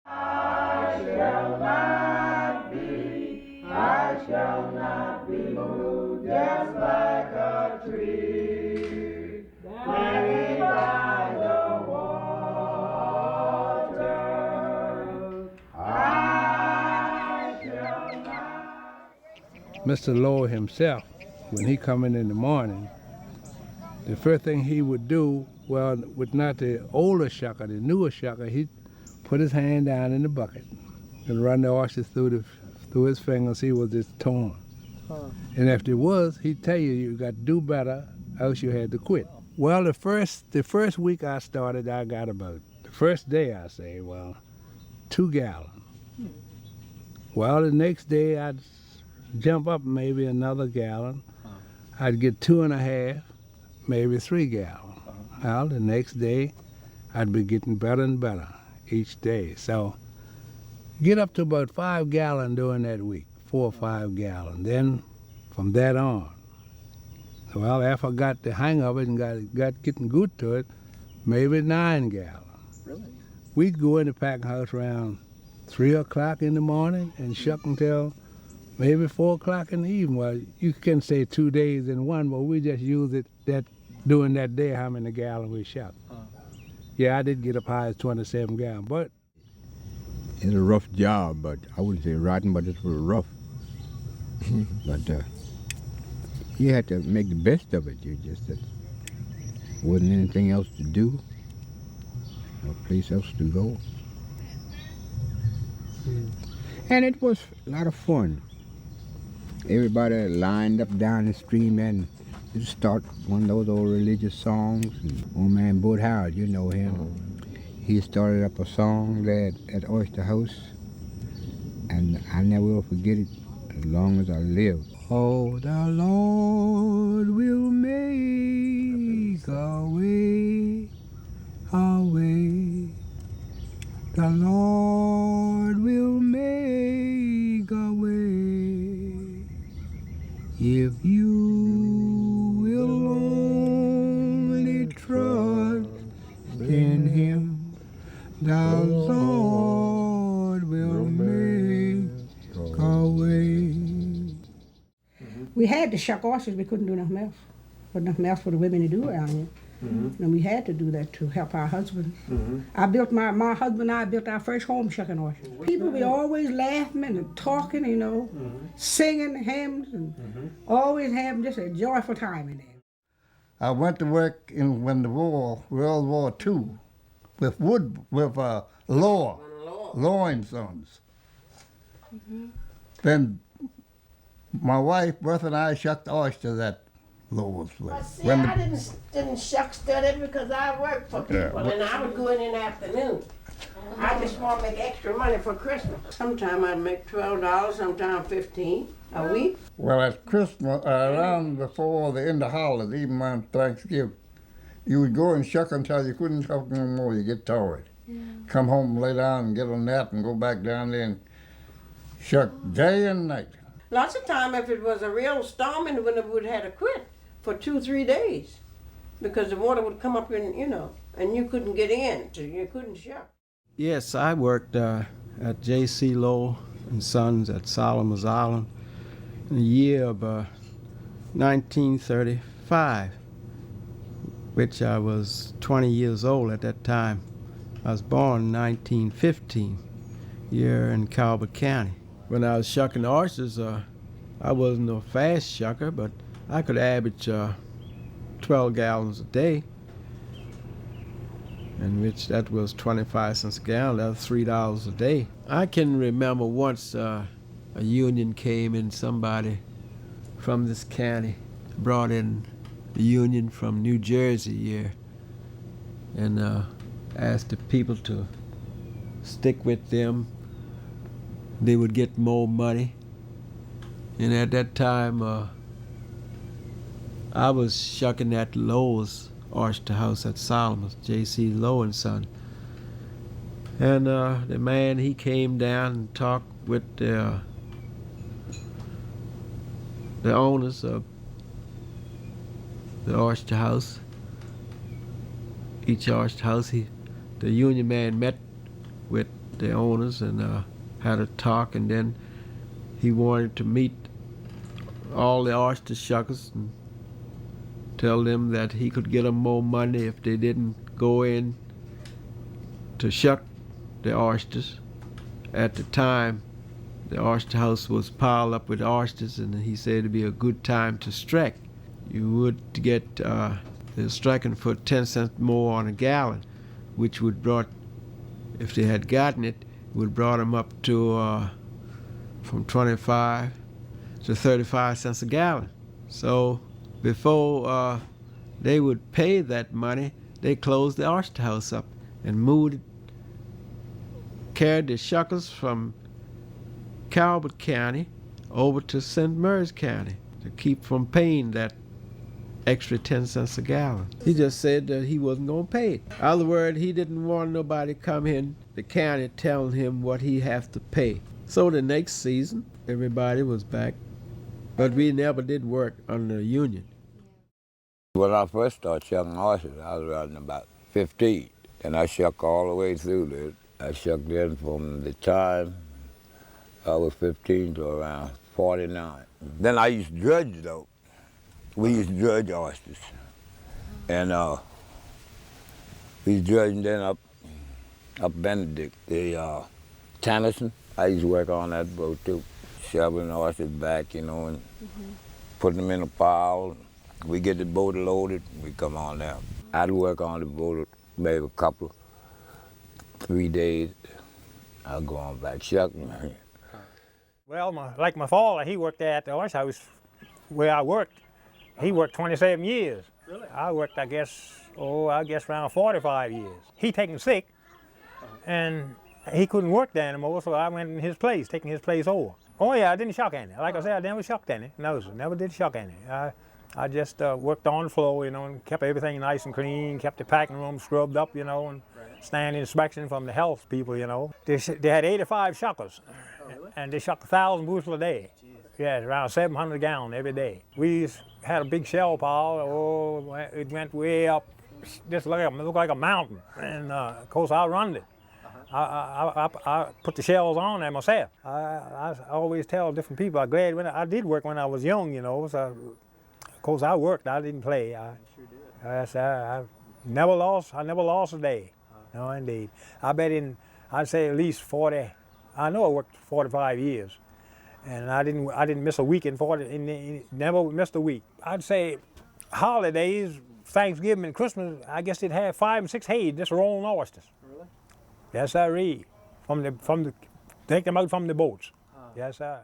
I shall not be moved, just like a tree planted by the water. I shall not. Mr. Lowell himself, when he come in the morning, the first thing he would do, well, with not the older shucker, the newer shucker, he'd put his hand down in the bucket and run the oysters through his fingers, see was it torn. And if it was, he'd tell you got to do better, else you had to quit. Well, the first week I started, I got about, the first day I say, 2 gallons. Well, the next day I'd jump up maybe another gallon. I'd get 2.5, maybe 3 gallons. Well, the next day I'd be getting better and better each day. So get up to about 5 gallons during that week, 4 or 5 gallons. Then from that on, well, after I got the hang of it and got getting good to it, maybe 9 gallons. Really? We'd go in the packing house around 3 o'clock in the morning and shuck until maybe 4 o'clock in the evening. Well, you can say 2 days in one, but we just use it that during that day how many gallons we shuck. Yeah, I did get up high as 27 gallons, but it's a rough job, but I wouldn't say rotten, but it was rough. But you had to make the best of it. You just wasn't anything else to do, no place else to go. And it was a lot of fun. Everybody lined up down the stream and you start one of those old religious songs. And old man Bud Howard, you know him. He started up a song there at Oyster House, and I never will forget it as long as I live. Oh, the Lord will make a way, a way. The Lord will make a way if you will only trust in Him. The Lord will make a way. We had to shuck oysters. We couldn't do nothing else. Wasn't nothing else for the women to do around here. And we had to do that to help our husbands. I built my husband and I built our first home shucking oysters. People be always laughing and talking, you know, singing hymns, and always having just a joyful time in there. I went to work when the World War II with Low and Sons. Then my wife, Bertha, and I shucked oysters at Lowell's place. Well, see, I didn't shuck study because I worked for people, and I would go in the afternoon. I just want to make extra money for Christmas. Sometimes I'd make $12, sometimes $15 a week. Well, at Christmas, around before the end of holidays, even on Thanksgiving, you would go and shuck until you couldn't shuck no more. You get tired. Come home, lay down, and get a nap, and go back down there and shuck day and night. Lots of time, if it was a real storm, and we would have had to quit for 2-3 days because the water would come up in, you know, and you couldn't get in, so you couldn't shuck. Yes, I worked at J.C. Lowell and Sons at Solomon's Island in the year of 1935, which I was 20 years old at that time. I was born in 1915, here in Calvert County. When I was shucking oysters, I wasn't no fast shucker, but I could average 12 gallons a day, in which that was 25 cents a gallon. That was $3 a day. I can remember once a union came in, somebody from this county brought in the union from New Jersey here, and asked the people to stick with them. They would get more money. And at that time, I was shucking at Lowell's Oyster House at Solomon's, J.C. Lowell and Son. And the man, he came down and talked with the owners of the Oyster House. Each Oyster House, the union man met with the owners and had a talk, and then he wanted to meet all the oyster shuckers and tell them that he could get them more money if they didn't go in to shuck the oysters. At the time, the oyster house was piled up with oysters, and he said it'd be a good time to strike. You would get they're striking for 10 cents more on a gallon, which would brought, if they had gotten it, would brought them up to from 25 to 35 cents a gallon. So before they would pay that money, they closed the oyster house up and carried the shuckers from Calvert County over to St. Mary's County to keep from paying that extra 10 cents a gallon. He just said that he wasn't going to pay it. In other words, he didn't want nobody come in the county telling him what he have to pay. So the next season, everybody was back, but we never did work under the union. When I first started shucking oysters, I was around about 15, and I shucked all the way through there. I shucked in from the time I was 15 to around 49. Then I used to dredge, though. We used to dredge oysters. And we dredged then up Benedict, the Tennyson. I used to work on that boat too, shoveling oysters back, you know, and putting them in a pile. We get the boat loaded, we come on down. I'd work on the boat maybe a couple, 3 days. I'll go on back shucking. Well, like my father, he worked at the oyster house where I worked. He worked 27 years. Really? I worked, I guess around 45 years. He taken sick, and he couldn't work there anymore, so I went in his place, taking his place over. Oh yeah, I didn't shuck any. Like I said, I never shucked any. No, sir, never did shuck any. I just worked on the floor, you know, and kept everything nice and clean, kept the packing room scrubbed up, you know, and stand inspection from the health people, you know. They had 85 shuckers, and they shucked 1,000 bushel a day. Yeah, around 700 gallons every day. We had a big shell pile. Oh, it went way up, just looked like a mountain. And of course, I run it. I put the shells on there myself. I always tell different people, I'm glad I did work when I was young, you know. So, of course, I worked. I didn't play. I never lost a day. No, indeed. I bet I'd say at least 40. I know I worked 45 years. And I didn't miss a week in 40, never missed a week. I'd say holidays, Thanksgiving and Christmas, I guess they'd have 5 and 6 head just rolling oysters. Really? Yes, I read. Take them out from the boats. Yes, sir.